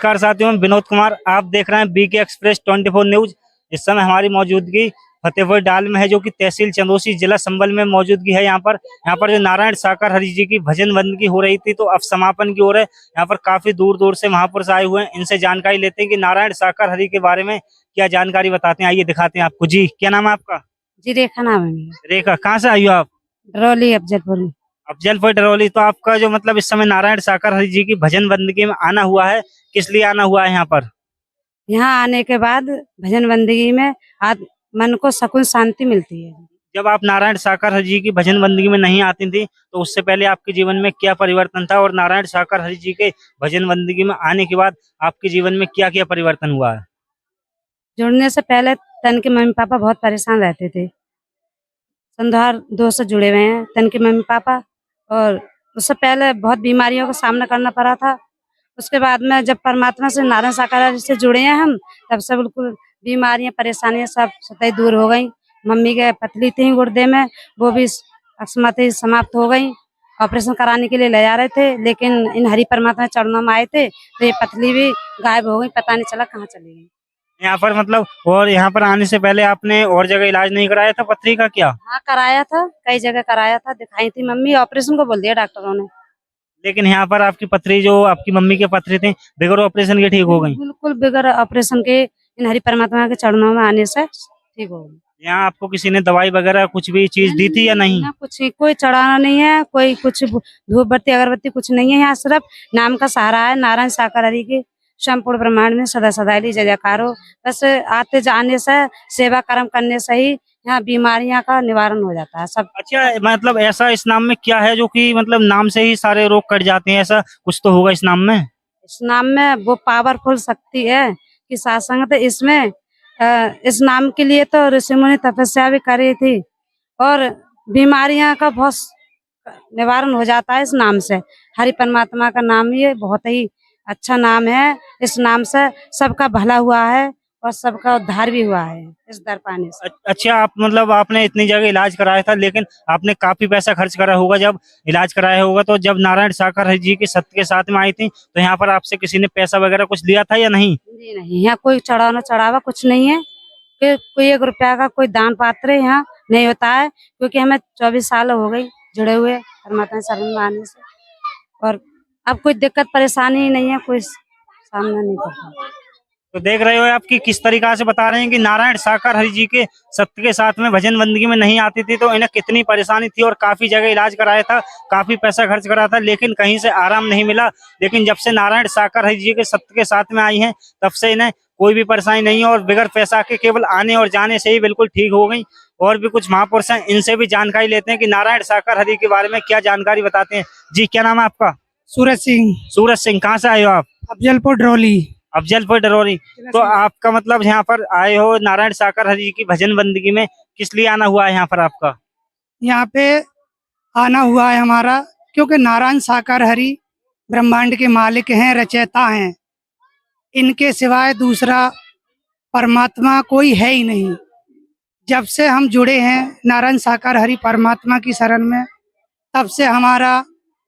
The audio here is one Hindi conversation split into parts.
नमस्कार साथियों, मैं विनोद कुमार। आप देख रहे हैं बीके एक्सप्रेस 24 न्यूज। इस समय हमारी मौजूदगी फतेहपुर डाल में है, जो कि तहसील चंदौसी जिला संभल में मौजूदगी है। यहाँ पर जो नारायण साकार हरि जी की भजन बंदगी हो रही थी, तो अब समापन की ओर है। यहाँ पर काफी दूर दूर से महापुरुष आए हुए हैं। इनसे जानकारी लेते हैं कि नारायण साकार हरि के बारे में क्या जानकारी बताते हैं। आइए दिखाते हैं आपको। जी, क्या नाम है आपका? जी रेखा नाम है मेरा। रेखा, कहाँ से आई हो आप? डरौली अफजलपुर में। अफजलपुर डरौली। तो आपका जो मतलब इस समय नारायण साकार हरि जी की भजन बंदगी में आना हुआ है, किस लिए आना हुआ है यहाँ पर? यहाँ आने के बाद भजन बंदगी में मन को सुकून शांति मिलती है। जब आप नारायण साकार हरि जी की भजन बंदगी में नहीं आती थी, तो उससे पहले आपके जीवन में क्या परिवर्तन था, और नारायण साकार हरि जी के भजन बंदगी में आने के बाद आपके जीवन में क्या क्या परिवर्तन हुआ है? जुड़ने से पहले तन के मम्मी पापा बहुत परेशान रहते थे। संधार दोष से जुड़े हुए हैं तन के मम्मी पापा, और उससे पहले बहुत बीमारियों का सामना करना पड़ा था। उसके बाद में जब परमात्मा से नारायण साकार हरि से जुड़े हैं हम, तब से बिल्कुल बीमारियां परेशानियां सब सतही दूर हो गई। मम्मी के पथरी थी गुर्दे में, वो भी अकस्मात ही समाप्त हो गई। ऑपरेशन कराने के लिए ले जा रहे थे, लेकिन इन हरि परमात्मा चरणों में आए थे तो ये पथरी भी गायब हो गई, पता नहीं चला कहाँ चली गई। यहाँ पर मतलब, और यहाँ पर आने से पहले आपने और जगह इलाज नहीं कराया था पथरी का क्या? हाँ कराया था, कई जगह कराया था, दिखाई थी मम्मी, ऑपरेशन को बोल दिया डॉक्टरों ने। लेकिन यहाँ पर आपकी पथरी, जो आपकी मम्मी की पथरी थी, बगैर ऑपरेशन के ठीक हो गई? बिल्कुल बगैर ऑपरेशन के इन हरि परमात्मा के चरणों में आने से ठीक हो गई। यहाँ आपको किसी ने दवाई वगैरह कुछ भी चीज दी थी या नहीं? ना कुछ कोई चढ़ाना नहीं है, कोई कुछ धूप बत्ती अगरबत्ती कुछ नहीं है। यहाँ सिर्फ नाम का सहारा है। नारायण साकार हरि के संपूर्ण ब्रह्मांड में सदा सदा जय जयकार हो। बस आते जाने से, सेवा कर्म करने से ही यहाँ बीमारियां का निवारण हो जाता है सब। अच्छा, मतलब ऐसा इस नाम में क्या है जो कि मतलब नाम से ही सारे रोग कट जाते हैं? ऐसा कुछ तो होगा इस नाम में। इस नाम में वो पावरफुल शक्ति है कि सात्संग इसमें इस नाम के लिए तो ऋषि मुनि तपस्या भी करी थी, और बीमारियां का बहुत निवारण हो जाता है इस नाम से। हरि परमात्मा का नाम ये बहुत ही अच्छा नाम है। इस नाम से सबका भला हुआ है और सबका उद्धार भी हुआ है इस दर पाने से। अच्छा, आप मतलब आपने इतनी जगह इलाज कराया था, लेकिन आपने काफी पैसा खर्च करा होगा जब इलाज कराया होगा। तो जब नारायण साकार हरि जी के सत्य के साथ में आई थी, तो यहाँ पर आपसे किसी ने पैसा वगैरह कुछ लिया था या नहीं? जी नहीं, यहाँ कोई चढ़ावा कुछ नहीं है। कोई 1 रुपया का कोई दान पात्र यहाँ नहीं होता है, क्योंकि हमें 24 साल हो गई जुड़े हुए परमात्मा शरण में आने से, और अब कोई दिक्कत परेशानी नहीं है, कोई सामना नहीं करता। तो देख रहे हो आप कि किस तरीका से बता रहे हैं कि नारायण साकार हरि जी के सत्य के साथ में भजन बंदगी में नहीं आती थी, तो इन्हें कितनी परेशानी थी, और काफी जगह इलाज कराया था, काफी पैसा खर्च करा था, लेकिन कहीं से आराम नहीं मिला। लेकिन जब से नारायण साकार हरि जी के सत्य के साथ में आई हैं, तब से इन्हें कोई भी परेशानी नहीं है, और बगैर पैसा के केवल आने और जाने से ही बिल्कुल ठीक हो गई। और भी कुछ महापुरुष हैं, इनसे भी जानकारी लेते हैं कि नारायण साकार हरि के बारे में क्या जानकारी बताते हैं। जी, क्या नाम है आपका? सूरज सिंह, सूरज सिंह, कहाँ से आए हो आप? अफजलपुर डरौली। अफजलपुर डरौली। तो आपका मतलब यहाँ पर आए हो नारायण साकार हरि जी की भजन बंदगी में, किस लिए आना हुआ है यहाँ पर आपका? यहाँ पे आना हुआ है हमारा क्योंकि नारायण साकार हरि ब्रह्मांड के मालिक हैं, रचयिता हैं। इनके सिवाय दूसरा परमात्मा कोई है ही नहीं। जब से हम जुड़े हैं नारायण साकार हरि परमात्मा की शरण में, तब से हमारा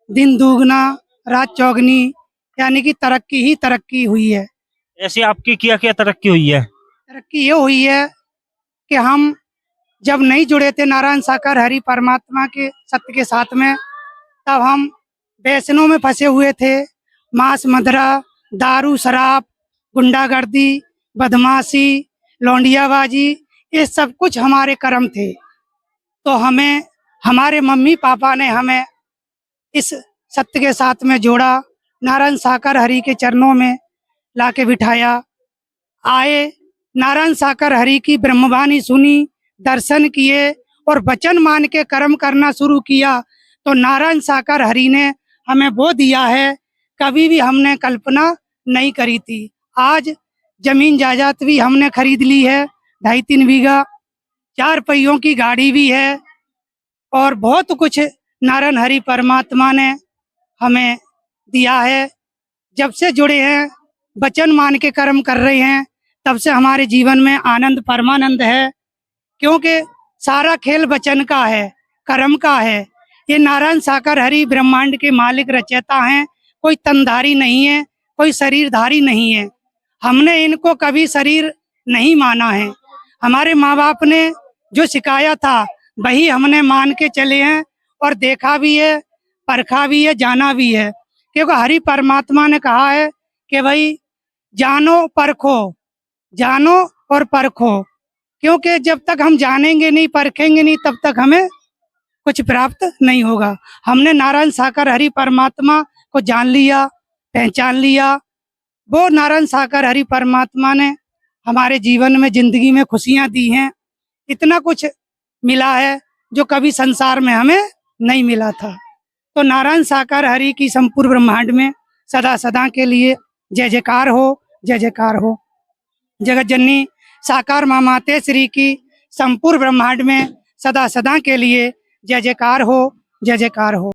दिन दुगना रात चौगनी, यानी कि तरक्की ही तरक्की हुई है। ऐसी आपकी क्या क्या तरक्की हुई है? तरक्की ये हुई है कि हम जब नहीं जुड़े थे नारायण साकार हरि परमात्मा के सत्य के साथ में, तब हम व्यसनों में फंसे हुए थे। मांस मदिरा, दारू शराब, गुंडागर्दी, बदमाशी, लौंडियाबाजी, ये सब कुछ हमारे कर्म थे। तो हमें हमारे मम्मी पापा ने हमें इस सत्य के साथ में जोड़ा, नारायण साकार हरि के चरणों में लाके बिठाया। आए, नारायण साकार हरि की ब्रह्मवाणी सुनी, दर्शन किए और वचन मान के कर्म करना शुरू किया, तो नारायण साकार हरि ने हमें वो दिया है कभी भी हमने कल्पना नहीं करी थी। आज जमीन जायदाद भी हमने खरीद ली है, 2.5-3 बीघा, 4 पहियों की गाड़ी भी है, और बहुत कुछ नारायण हरि परमात्मा ने हमें दिया है। जब से जुड़े हैं, वचन मान के कर्म कर रहे हैं, तब से हमारे जीवन में आनंद परमानंद है। क्योंकि सारा खेल वचन का है, कर्म का है। ये नारायण साकार हरि ब्रह्मांड के मालिक रचयिता हैं, कोई तनधारी नहीं है, कोई शरीरधारी नहीं है। हमने इनको कभी शरीर नहीं माना है। हमारे माँ बाप ने जो सिखाया था वही हमने मान के चले हैं और देखा भी है, परखा भी है, जाना भी है। क्योंकि हरि परमात्मा ने कहा है कि भाई जानो परखो, जानो और परखो। क्योंकि जब तक हम जानेंगे नहीं, परखेंगे नहीं, तब तक हमें कुछ प्राप्त नहीं होगा। हमने नारायण साकार हरि परमात्मा को जान लिया, पहचान लिया। वो नारायण साकार हरि परमात्मा ने हमारे जीवन में, जिंदगी में खुशियां दी हैं। इतना कुछ मिला है जो कभी संसार में हमें नहीं मिला था। तो नारायण साकार हरि की संपूर्ण ब्रह्मांड में सदा सदा के लिए जय जयकार हो, जय जयकार हो। जगत जननी साकार माँ माते श्री की संपूर्ण ब्रह्मांड में सदा सदा के लिए जय जयकार हो, जय जयकार हो।